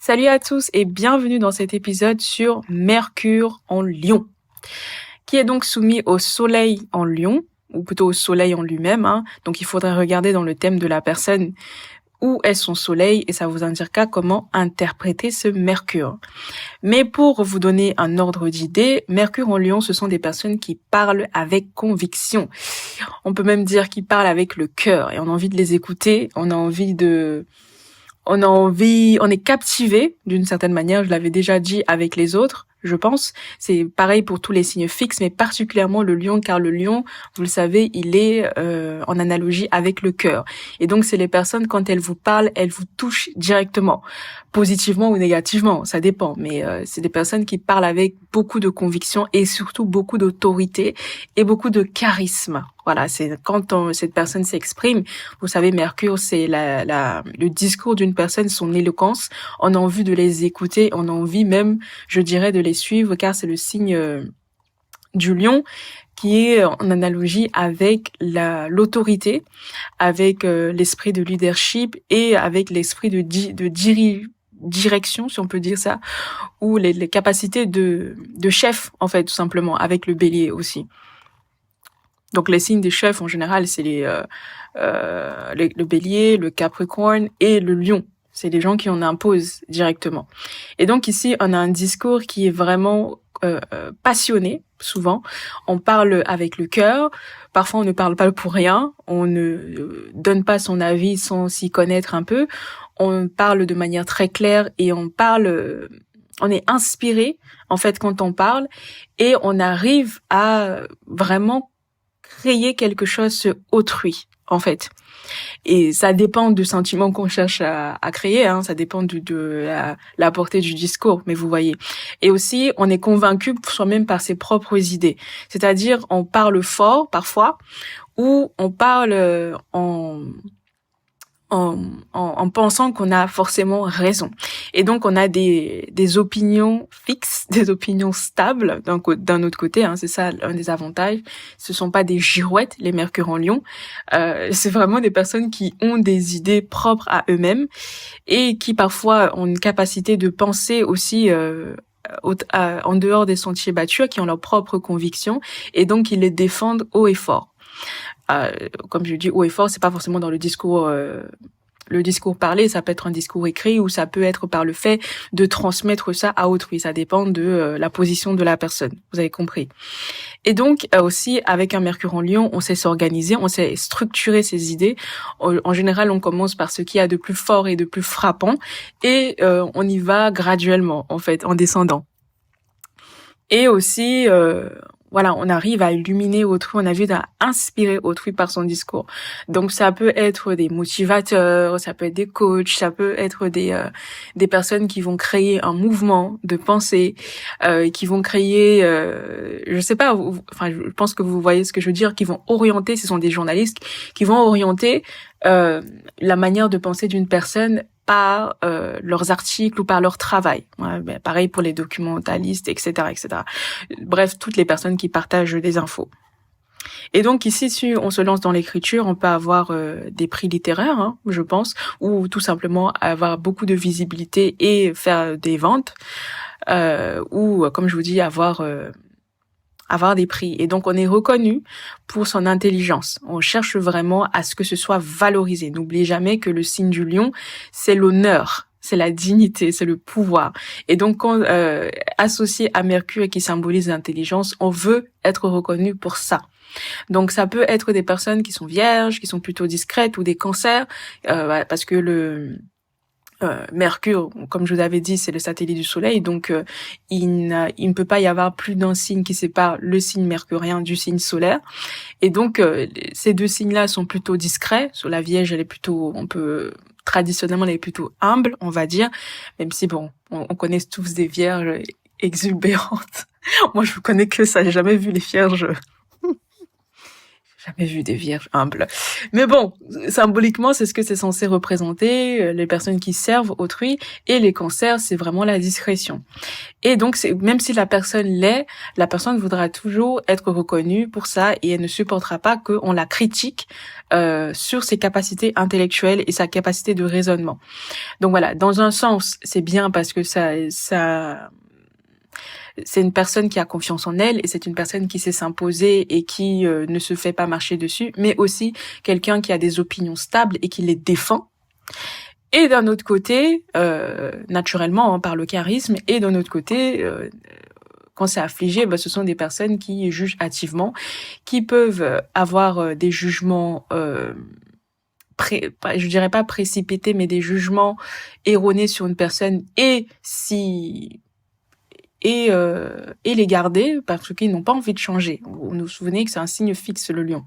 Salut à tous et bienvenue dans cet épisode sur Mercure en Lion, qui est donc soumis au Soleil en Lion, ou plutôt au Soleil en lui-même. Donc il faudrait regarder dans le thème de la personne où est son Soleil et ça vous indiquera comment interpréter ce Mercure. Mais pour vous donner un ordre d'idée, Mercure en Lion, ce sont des personnes qui parlent avec conviction. On peut même dire qu'ils parlent avec le cœur et on a envie de les écouter, on est captivé d'une certaine manière, je l'avais déjà dit avec les autres, je pense. C'est pareil pour tous les signes fixes, mais particulièrement le lion, car le lion, vous le savez, il est en analogie avec le cœur. Et donc, c'est les personnes, quand elles vous parlent, elles vous touchent directement, positivement ou négativement, ça dépend. Mais c'est des personnes qui parlent avec beaucoup de conviction et surtout beaucoup d'autorité et beaucoup de charisme. Voilà, c'est quand cette personne s'exprime. Vous savez, Mercure, c'est le discours d'une personne, son éloquence. On a envie de les écouter, on a envie même, je dirais, de les suivre, car c'est le signe du lion qui est en analogie avec l'autorité, avec l'esprit de leadership et avec l'esprit de direction, si on peut dire ça, ou les capacités de chef, en fait, tout simplement, avec le bélier aussi. Donc les signes des chefs en général, c'est le bélier, le capricorne et le lion. C'est les gens qui en imposent directement. Et donc ici, on a un discours qui est vraiment passionné, souvent. On parle avec le cœur. Parfois, on ne parle pas pour rien. On ne donne pas son avis sans s'y connaître un peu. On parle de manière très claire et on est inspiré, en fait, quand on parle. Et on arrive à vraiment créer quelque chose sur autrui, en fait. Et ça dépend du sentiment qu'on cherche à créer, ça dépend de la portée du discours, mais vous voyez. Et aussi, on est convaincu soi-même par ses propres idées. C'est-à-dire, on parle fort, parfois, ou on parle en pensant qu'on a forcément raison. Et donc, on a des opinions fixes, des opinions stables d'un autre côté, c'est ça un des avantages. Ce sont pas des girouettes, les Mercure en Lion. C'est vraiment des personnes qui ont des idées propres à eux-mêmes et qui parfois ont une capacité de penser aussi en dehors des sentiers battus, qui ont leurs propres convictions et donc ils les défendent haut et fort. Comme je dis haut et fort, c'est pas forcément dans le discours parlé, ça peut être un discours écrit ou ça peut être par le fait de transmettre ça à autrui. Ça dépend de la position de la personne. Vous avez compris. Et donc aussi avec un Mercure en Lion, on sait s'organiser, on sait structurer ses idées. En général, on commence par ce qu'il y a de plus fort et de plus frappant et on y va graduellement, en fait, en descendant. Et aussi voilà, on arrive à illuminer autrui, on arrive à inspirer autrui par son discours. Donc ça peut être des motivateurs, ça peut être des coachs, ça peut être des personnes qui vont créer un mouvement de pensée, qui vont créer, je sais pas, je pense que vous voyez ce que je veux dire, qui vont orienter, ce sont des journalistes qui vont orienter la manière de penser d'une personne par leurs articles ou par leur travail. Pareil pour les documentalistes, etc., etc. Bref, toutes les personnes qui partagent des infos. Et donc ici, si on se lance dans l'écriture, on peut avoir des prix littéraires, je pense, ou tout simplement avoir beaucoup de visibilité et faire des ventes, ou comme je vous dis, avoir des prix. Et donc, on est reconnu pour son intelligence. On cherche vraiment à ce que ce soit valorisé. N'oubliez jamais que le signe du lion, c'est l'honneur, c'est la dignité, c'est le pouvoir. Et donc, quand associé à Mercure qui symbolise l'intelligence, on veut être reconnu pour ça. Donc, ça peut être des personnes qui sont vierges, qui sont plutôt discrètes, ou des cancers, parce que Mercure, comme je vous avais dit, c'est le satellite du Soleil, donc il ne peut pas y avoir plus d'un signe qui sépare le signe mercurien du signe solaire. Et donc ces deux signes-là sont plutôt discrets. Sur la Vierge, traditionnellement, elle est plutôt humble, on va dire, même si on connaît tous des Vierges exubérantes. Moi, je connais que ça, j'ai jamais vu les Vierges Jamais vu des vierges humbles. Mais bon, symboliquement, c'est ce que c'est censé représenter, les personnes qui servent autrui, et les cancers, c'est vraiment la discrétion. Et donc, même si la personne l'est, la personne voudra toujours être reconnue pour ça et elle ne supportera pas qu'on la critique sur ses capacités intellectuelles et sa capacité de raisonnement. Donc voilà, dans un sens, c'est bien parce que c'est une personne qui a confiance en elle et c'est une personne qui sait s'imposer et qui ne se fait pas marcher dessus, mais aussi quelqu'un qui a des opinions stables et qui les défend. Et d'un autre côté, naturellement, par le charisme, et d'un autre côté, quand c'est affligé, ce sont des personnes qui jugent hâtivement, qui peuvent avoir des jugements, je dirais pas précipités, mais des jugements erronés sur une personne et les garder parce qu'ils n'ont pas envie de changer. Vous nous souvenez que c'est un signe fixe, le lion.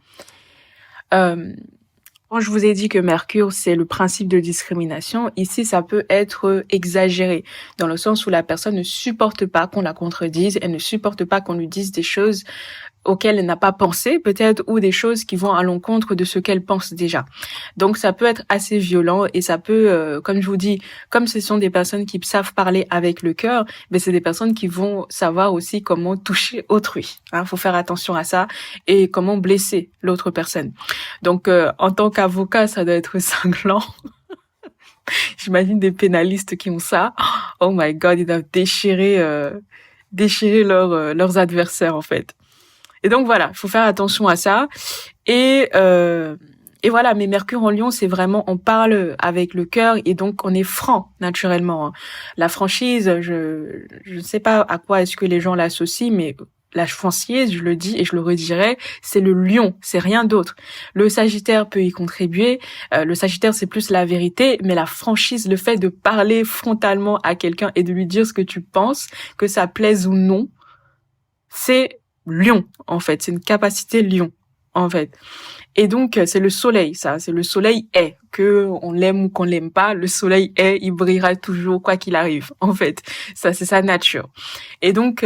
Quand je vous ai dit que Mercure, c'est le principe de discrimination, ici, ça peut être exagéré, dans le sens où la personne ne supporte pas qu'on la contredise, elle ne supporte pas qu'on lui dise des choses auxquelles elle n'a pas pensé, peut-être, ou des choses qui vont à l'encontre de ce qu'elle pense déjà. Donc, ça peut être assez violent et ça peut, comme je vous dis, comme ce sont des personnes qui savent parler avec le cœur, mais c'est des personnes qui vont savoir aussi comment toucher autrui. Faut faire attention à ça et comment blesser l'autre personne. Donc, en tant qu'avocat, ça doit être cinglant. J'imagine des pénalistes qui ont ça. Oh my God, ils doivent déchirer leurs adversaires, en fait. Et donc voilà, il faut faire attention à ça. Et voilà, mais Mercure en Lion, c'est vraiment, on parle avec le cœur et donc on est franc naturellement. La franchise, je ne sais pas à quoi est-ce que les gens l'associent, mais la franchise, je le dis et je le redirai, c'est le lion, c'est rien d'autre. Le Sagittaire peut y contribuer. Le Sagittaire, c'est plus la vérité, mais la franchise, le fait de parler frontalement à quelqu'un et de lui dire ce que tu penses, que ça plaise ou non, c'est lion, en fait. C'est une capacité lion, en fait. Et donc, c'est le soleil, ça. C'est le soleil est. Que on l'aime ou qu'on l'aime pas, le soleil est, il brillera toujours, quoi qu'il arrive, en fait. Ça, c'est sa nature. Et donc,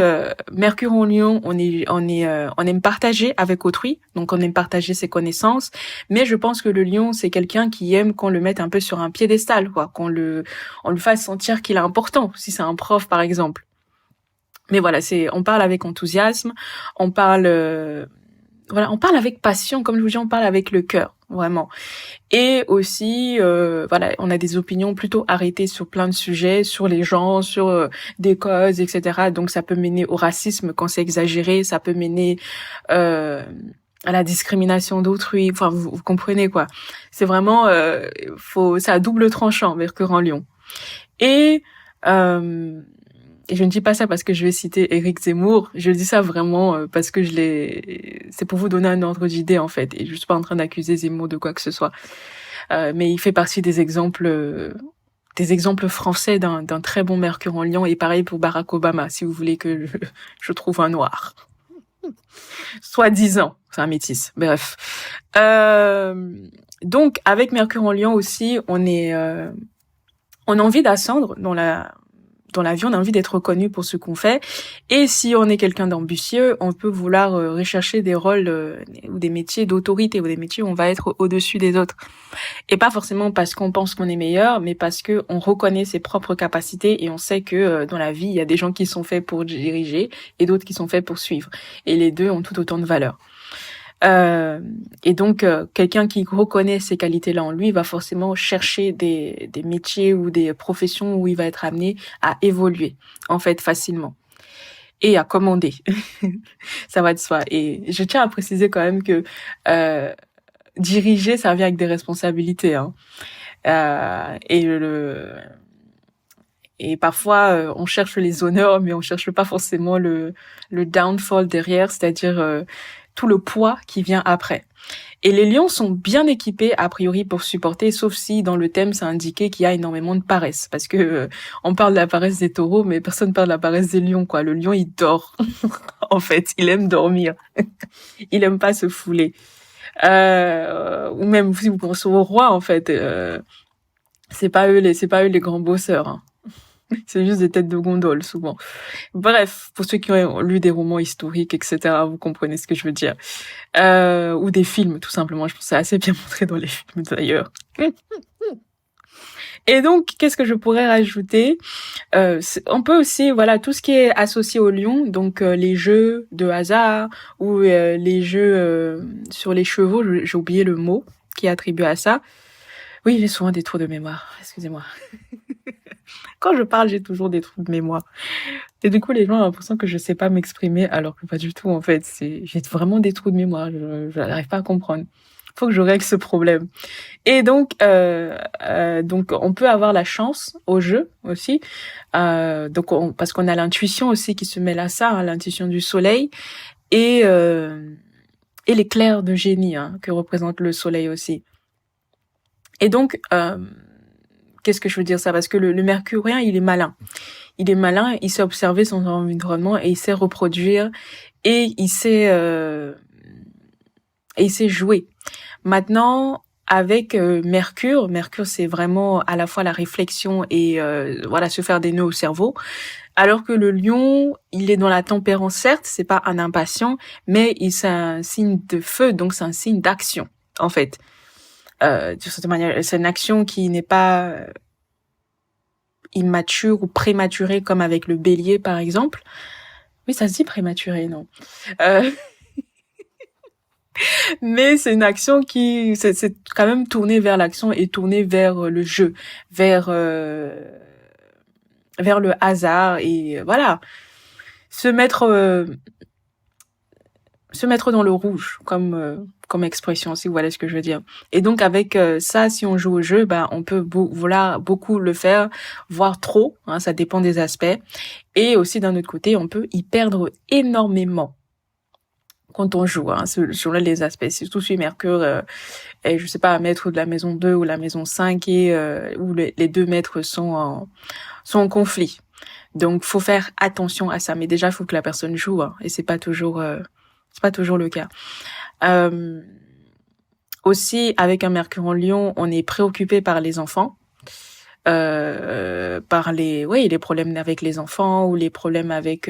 Mercure en Lion, on aime partager avec autrui. Donc, on aime partager ses connaissances. Mais je pense que le Lion, c'est quelqu'un qui aime qu'on le mette un peu sur un piédestal, quoi. On lui fasse sentir qu'il est important. Si c'est un prof, par exemple. Mais voilà, on parle avec enthousiasme, on parle avec passion, comme je vous dis, on parle avec le cœur, vraiment. Et aussi, on a des opinions plutôt arrêtées sur plein de sujets, sur les gens, sur des causes, etc. Donc ça peut mener au racisme quand c'est exagéré, ça peut mener à la discrimination d'autrui. Enfin, vous comprenez quoi. C'est vraiment, c'est à double tranchant, Mercure en Lion. Et je ne dis pas ça parce que je vais citer Éric Zemmour. Je dis ça vraiment parce que c'est pour vous donner un ordre d'idée, en fait. Et je suis pas en train d'accuser Zemmour de quoi que ce soit. Mais il fait partie des exemples français d'un très bon Mercure en Lion. Et pareil pour Barack Obama, si vous voulez que je trouve un noir. Soi-disant. C'est un métis. Bref. Donc, avec Mercure en Lion aussi, on a envie d'ascendre dans la vie, on a envie d'être reconnu pour ce qu'on fait. Et si on est quelqu'un d'ambitieux, on peut vouloir rechercher des rôles ou des métiers d'autorité ou des métiers où on va être au-dessus des autres. Et pas forcément parce qu'on pense qu'on est meilleur, mais parce que on reconnaît ses propres capacités et on sait que dans la vie, il y a des gens qui sont faits pour diriger et d'autres qui sont faits pour suivre. Et les deux ont tout autant de valeur. Et donc quelqu'un qui reconnaît ces qualités-là en lui va forcément chercher des métiers ou des professions où il va être amené à évoluer en fait facilement et à commander. Ça va de soi. Et je tiens à préciser quand même que diriger, ça vient avec des responsabilités, hein. Et parfois on cherche les honneurs, mais on cherche pas forcément le downfall derrière, c'est-à-dire tout le poids qui vient après. Et les lions sont bien équipés a priori pour supporter, sauf si dans le thème c'est indiqué qu'il y a énormément de paresse, parce que on parle de la paresse des taureaux, mais personne parle de la paresse des lions, quoi. Le lion il dort, en fait, il aime dormir, il aime pas se fouler. Ou même si vous pensez au roi, en fait, c'est pas eux les grands bosseurs, hein. C'est juste des têtes de gondole, souvent. Bref, pour ceux qui ont lu des romans historiques, etc., vous comprenez ce que je veux dire. Ou des films, tout simplement. Je pense que c'est assez bien montré dans les films, d'ailleurs. Et donc, qu'est-ce que je pourrais rajouter? On peut aussi, voilà, tout ce qui est associé au lion, donc les jeux de hasard ou les jeux sur les chevaux, j'ai oublié le mot qui est attribué à ça. Oui, j'ai souvent des trous de mémoire, excusez-moi. Quand je parle, j'ai toujours des trous de mémoire. Et du coup, les gens ont l'impression que je sais pas m'exprimer, alors que pas du tout, en fait. J'ai vraiment des trous de mémoire, je n'arrive pas à comprendre. Faut que je règle ce problème. Et donc, on peut avoir la chance au jeu aussi. Parce qu'on a l'intuition aussi qui se mêle à ça, hein, l'intuition du soleil et l'éclair de génie que représente le soleil aussi. Et donc, qu'est-ce que je veux dire ça? Parce que le mercurien, il est malin. Il est malin, il sait observer son environnement et il sait reproduire et il sait jouer. Maintenant, avec Mercure c'est vraiment à la fois la réflexion et voilà, se faire des nœuds au cerveau. Alors que le lion, il est dans la tempérance, certes, c'est pas un impatient, mais c'est un signe de feu, donc c'est un signe d'action, en fait. De certaine manière, c'est une action qui n'est pas immature ou prématurée comme avec le bélier, par exemple. Oui, ça se dit prématuré, non? Mais c'est une action qui, c'est quand même tourné vers l'action et tourné vers le jeu, vers le hasard et voilà, se mettre dans le rouge comme expression, si vous voyez ce que je veux dire. Et donc avec ça, si on joue au jeu, ben on peut beaucoup le faire, voire trop, hein, ça dépend des aspects. Et aussi d'un autre côté, on peut y perdre énormément quand on joue, hein, sur les aspects. Surtout si Mercure est, je sais pas, un maître de la maison 2 ou la maison 5 et où les deux maîtres sont en conflit. Donc faut faire attention à ça. Mais déjà, il faut que la personne joue, hein, et c'est pas toujours le cas. Aussi, avec un Mercure en Lion, on est préoccupé par les enfants. Par les problèmes avec les enfants ou les problèmes avec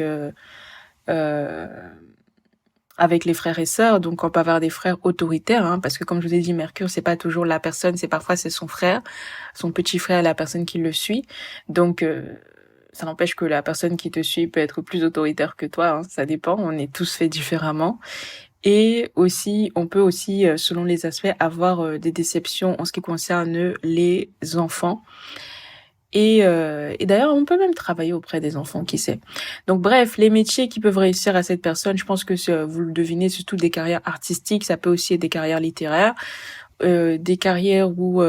les frères et sœurs. Donc on peut avoir des frères autoritaires, hein, parce que comme je vous ai dit, Mercure, c'est pas toujours la personne, c'est son frère, son petit frère, la personne qui le suit. Donc ça n'empêche que la personne qui te suit peut être plus autoritaire que toi, hein, ça dépend, on est tous faits différemment. Et aussi, on peut aussi, selon les aspects, avoir des déceptions en ce qui concerne les enfants. Et d'ailleurs, on peut même travailler auprès des enfants, qui sait. Donc bref, les métiers qui peuvent réussir à cette personne, je pense que vous le devinez, c'est toutes des carrières artistiques, ça peut aussi être des carrières littéraires, des carrières où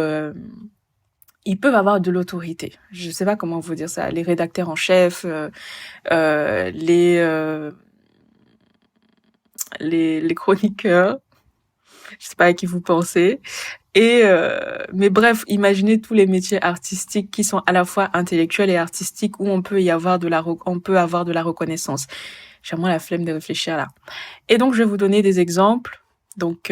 ils peuvent avoir de l'autorité. Je sais pas comment vous dire ça. Les rédacteurs en chef, les chroniqueurs, je sais pas à qui vous pensez. Et mais bref, imaginez tous les métiers artistiques qui sont à la fois intellectuels et artistiques où on peut avoir de la reconnaissance. J'ai vraiment la flemme de réfléchir là. Et donc je vais vous donner des exemples. Donc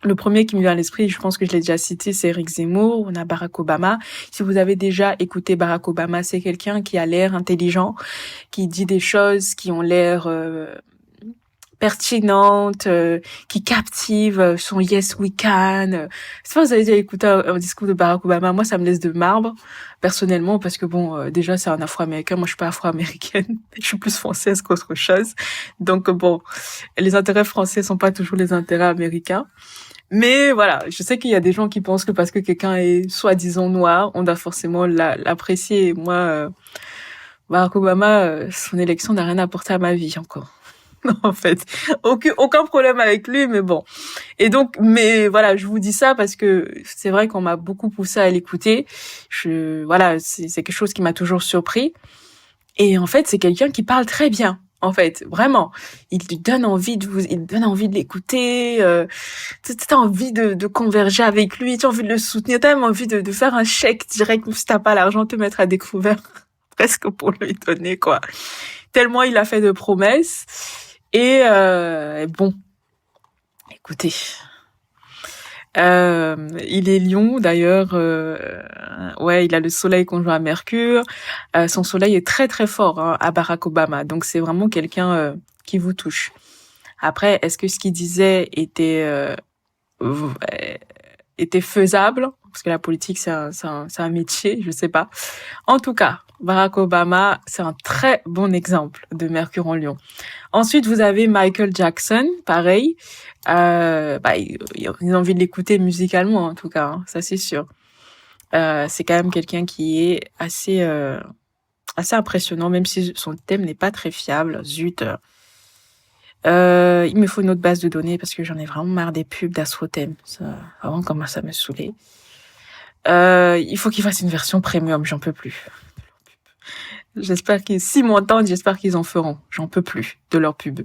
le premier qui me vient à l'esprit, je pense que je l'ai déjà cité, c'est Eric Zemmour. On a Barack Obama. Si vous avez déjà écouté Barack Obama, c'est quelqu'un qui a l'air intelligent, qui dit des choses qui ont l'air pertinente, qui captive, son Yes We Can. C'est pas, vous avez déjà écouté un discours de Barack Obama. Moi, ça me laisse de marbre, personnellement, parce que bon, déjà, c'est un Afro-Américain. Moi, je suis pas Afro-Américaine. Je suis plus française qu'autre chose. Donc bon, les intérêts français sont pas toujours les intérêts américains. Mais voilà, je sais qu'il y a des gens qui pensent que parce que quelqu'un est soi-disant noir, on doit forcément l'apprécier. Et moi, Barack Obama, son élection n'a rien apporté à ma vie encore. Non, en fait, aucun problème avec lui, mais bon. Et donc, mais voilà, je vous dis ça parce que c'est vrai qu'on m'a beaucoup poussé à l'écouter. Voilà, c'est quelque chose qui m'a toujours surpris. Et en fait, c'est quelqu'un qui parle très bien. En fait, vraiment, il donne envie de l'écouter. T'as envie de converger avec lui, tu as envie de le soutenir, t'as même envie de faire un chèque direct, si t'as pas l'argent, te mettre à découvert presque pour lui donner, quoi. Tellement il a fait de promesses. Et bon, écoutez, Il est Lion d'ailleurs. Ouais, il a le soleil conjoint à Mercure. Son soleil est très très fort hein, à Barack Obama. Donc c'est vraiment quelqu'un qui vous touche. Après, est-ce que ce qu'il disait était faisable? Parce que la politique, c'est un métier, je sais pas. En tout cas, Barack Obama, c'est un très bon exemple de Mercure en Lion. Ensuite, vous avez Michael Jackson, pareil. Ils ont envie de l'écouter musicalement, en tout cas, hein, ça c'est sûr. C'est quand même quelqu'un qui est assez impressionnant, même si son thème n'est pas très fiable. Zut. Il me faut une autre base de données parce que j'en ai vraiment marre des pubs d'Astrothème. Ça vraiment commence à me saouler. Il faut qu'ils fassent une version premium, j'en peux plus. S'ils m'entendent, j'espère qu'ils en feront. J'en peux plus de leur pub.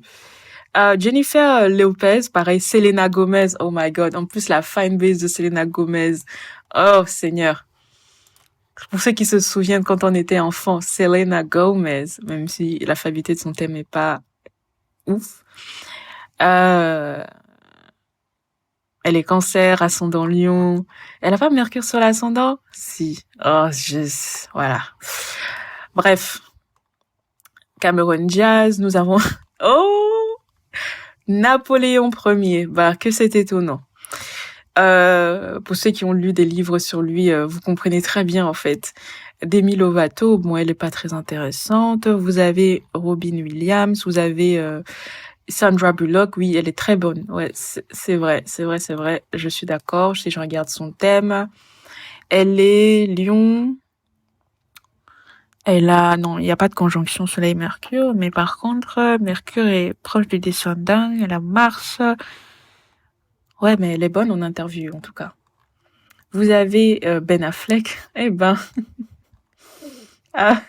Jennifer Lopez, pareil, Selena Gomez, oh my god. En plus, la fanbase de Selena Gomez. Oh, Seigneur. Pour ceux qui se souviennent quand on était enfant, Selena Gomez, même si la fiabilité de son thème est pas ouf. Elle est Cancer, ascendant Lion. Elle a pas Mercure sur l'ascendant? Si. Oh, voilà. Bref. Cameron Diaz, nous avons... Oh! Napoléon Ier. Bah, que c'est étonnant. Pour ceux qui ont lu des livres sur lui, vous comprenez très bien, en fait. Demi Lovato, bon, elle est pas très intéressante. Vous avez Robin Williams, vous avez Sandra Bullock, oui, elle est très bonne. Ouais, c'est vrai. Je suis d'accord. Si je regarde son thème, elle est Lion. Non, il n'y a pas de conjonction Soleil-Mercure, mais par contre, Mercure est proche du descendant, elle a Mars. Ouais, mais elle est bonne en interview, en tout cas. Vous avez Ben Affleck. Eh ben. Ah.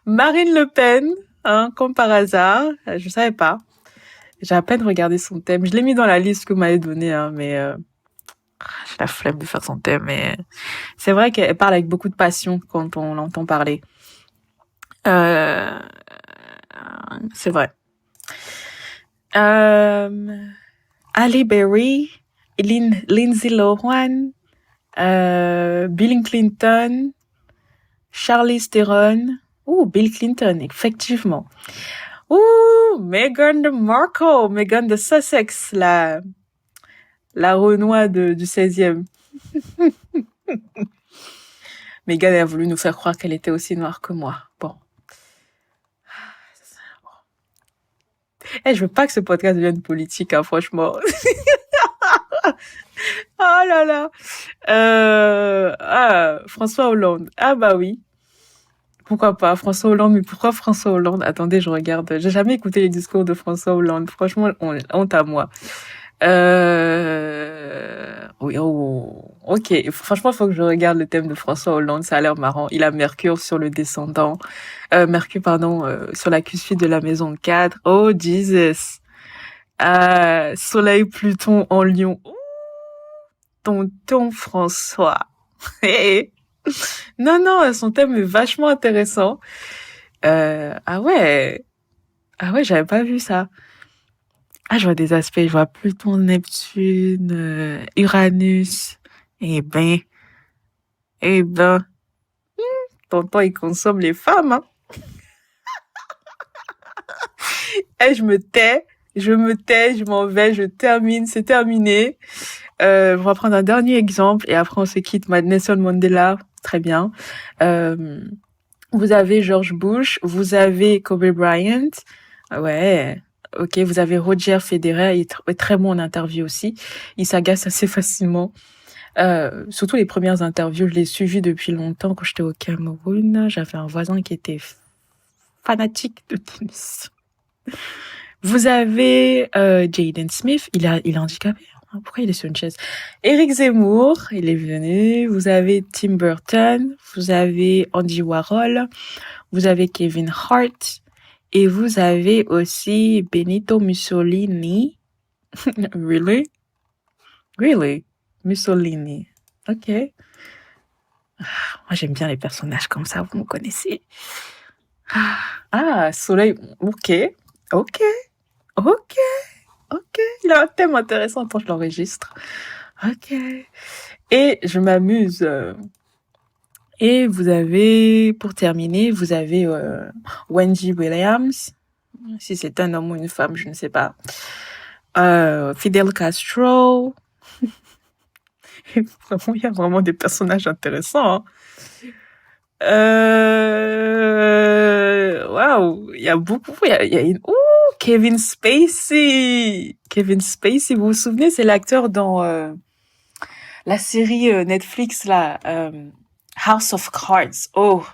Marine Le Pen, hein, comme par hasard. Je savais pas. J'ai à peine regardé son thème. Je l'ai mis dans la liste que vous m'avez donnée, hein, mais j'ai la flemme de faire son thème. Mais c'est vrai qu'elle parle avec beaucoup de passion quand on l'entend parler. C'est vrai. Halle Berry, Lindsay Lohan, Bill Clinton, Charlize Theron. Bill Clinton, effectivement. Meghan Markle, Meghan de Sussex, la Renoir du 16e. Meghan a voulu nous faire croire qu'elle était aussi noire que moi. Bon. Je veux pas que ce podcast devienne politique, hein, franchement. Oh là là. François Hollande. Ah bah oui. Pourquoi pas François Hollande, mais pourquoi François Hollande? Attendez, je regarde. J'ai jamais écouté les discours de François Hollande. Franchement, honte à moi. Oui, ok. Franchement, il faut que je regarde le thème de François Hollande. Ça a l'air marrant. Il a Mercure sur le descendant. Mercure, sur la cuspide de la maison 4. Oh, Jesus. Soleil Pluton en Lion. Tonton François. Non, son thème est vachement intéressant. Ah ouais, j'avais pas vu ça. Je vois des aspects, je vois Pluton, Neptune, Uranus. Eh ben, tonton, il consomme les femmes, hein. Je me tais, je m'en vais, je termine, c'est terminé. On va prendre un dernier exemple et après on se quitte. Nelson Mandela, très bien. Vous avez George Bush, vous avez Kobe Bryant. Ouais, ok. Vous avez Roger Federer, il est très bon en interview aussi. Il s'agace assez facilement. Surtout les premières interviews, je l'ai suivi depuis longtemps quand j'étais au Cameroun. J'avais un voisin qui était fanatique de tennis. Vous avez Jaden Smith, il est handicapé. Pourquoi il est sur une chaise? Eric Zemmour, il est venu. Vous avez Tim Burton, vous avez Andy Warhol, vous avez Kevin Hart et vous avez aussi Benito Mussolini. Really? Mussolini. Ok. Moi, j'aime bien les personnages comme ça, vous me connaissez. Soleil. Ok. Ok, il a un thème intéressant. Attends, je l'enregistre. Ok. Et je m'amuse. Et vous avez, pour terminer, vous avez Wendy Williams. Si c'est un homme ou une femme, je ne sais pas. Fidel Castro. Vraiment, il y a vraiment des personnages intéressants. Hein. Waouh, il y a beaucoup. Il y a une. Ouh, Kevin Spacey. Kevin Spacey, vous vous souvenez, c'est l'acteur dans la série Netflix là, House of Cards. Oh,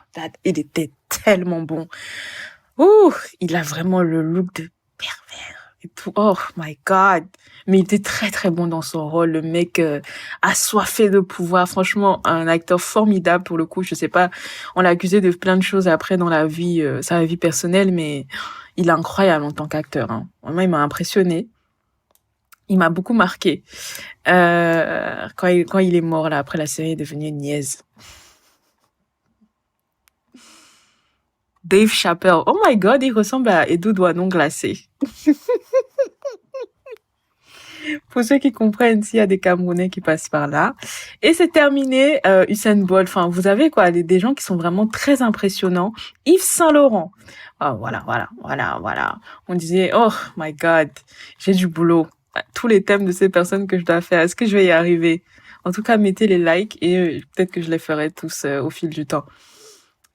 il était tellement bon. Ouh, il a vraiment le look de pervers et tout. Oh my God. Mais il était très très bon dans son rôle. Le mec assoiffé de pouvoir. Franchement, un acteur formidable pour le coup. Je sais pas, on l'a accusé de plein de choses après dans la vie, sa vie personnelle, mais il est incroyable en tant qu'acteur. Hein. Vraiment, il m'a impressionné. Il m'a beaucoup marqué. Quand il est mort là, après la série est devenue une niaise. Dave Chappelle. Oh my God, il ressemble à Edu Douanon glacé. Pour ceux qui comprennent, s'il y a des Camerounais qui passent par là. Et c'est terminé, Usain Bolt. Enfin, vous avez quoi, des gens qui sont vraiment très impressionnants. Yves Saint-Laurent. Oh, voilà. On disait, oh my God, j'ai du boulot. Tous les thèmes de ces personnes que je dois faire, est-ce que je vais y arriver? En tout cas, mettez les likes et peut-être que je les ferai tous au fil du temps.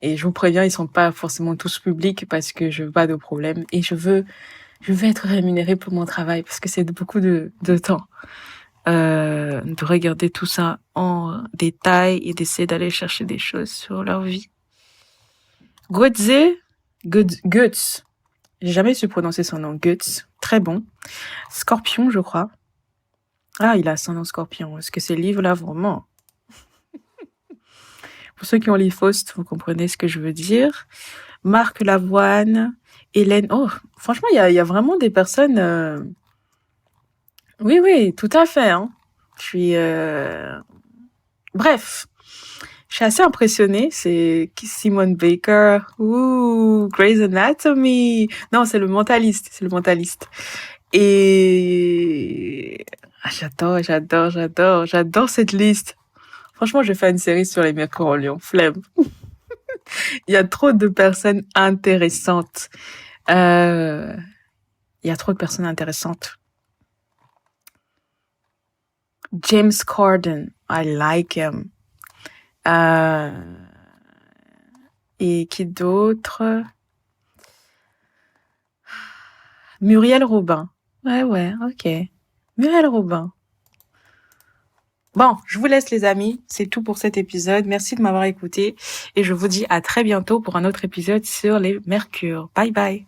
Et je vous préviens, ils sont pas forcément tous publics parce que je veux pas de problème et je veux être rémunérée pour mon travail parce que c'est beaucoup de temps de regarder tout ça en détail et d'essayer d'aller chercher des choses sur leur vie. Guts. J'ai jamais su prononcer son nom. Guts. Très bon. Scorpion, je crois. Ah, il a son nom Scorpion. Est-ce que ces livres-là, vraiment? Pour ceux qui ont lu Faust, vous comprenez ce que je veux dire. Marc Lavoine, Hélène. Oh, franchement, il y a vraiment des personnes. Oui, tout à fait. Hein. Je suis. Bref, je suis assez impressionnée. C'est Simone Baker. Ouh, Grey's Anatomy. Non, c'est le Mentaliste. Et j'adore cette liste. Franchement, je vais faire une série sur les Mercure en Lion. Flemme. Il y a trop de personnes intéressantes. Il y a trop de personnes intéressantes. James Corden, I like him. Et qui d'autre? Muriel Robin. Ouais, ok. Muriel Robin. Bon, je vous laisse les amis, c'est tout pour cet épisode. Merci de m'avoir écouté et je vous dis à très bientôt pour un autre épisode sur les Mercures. Bye bye.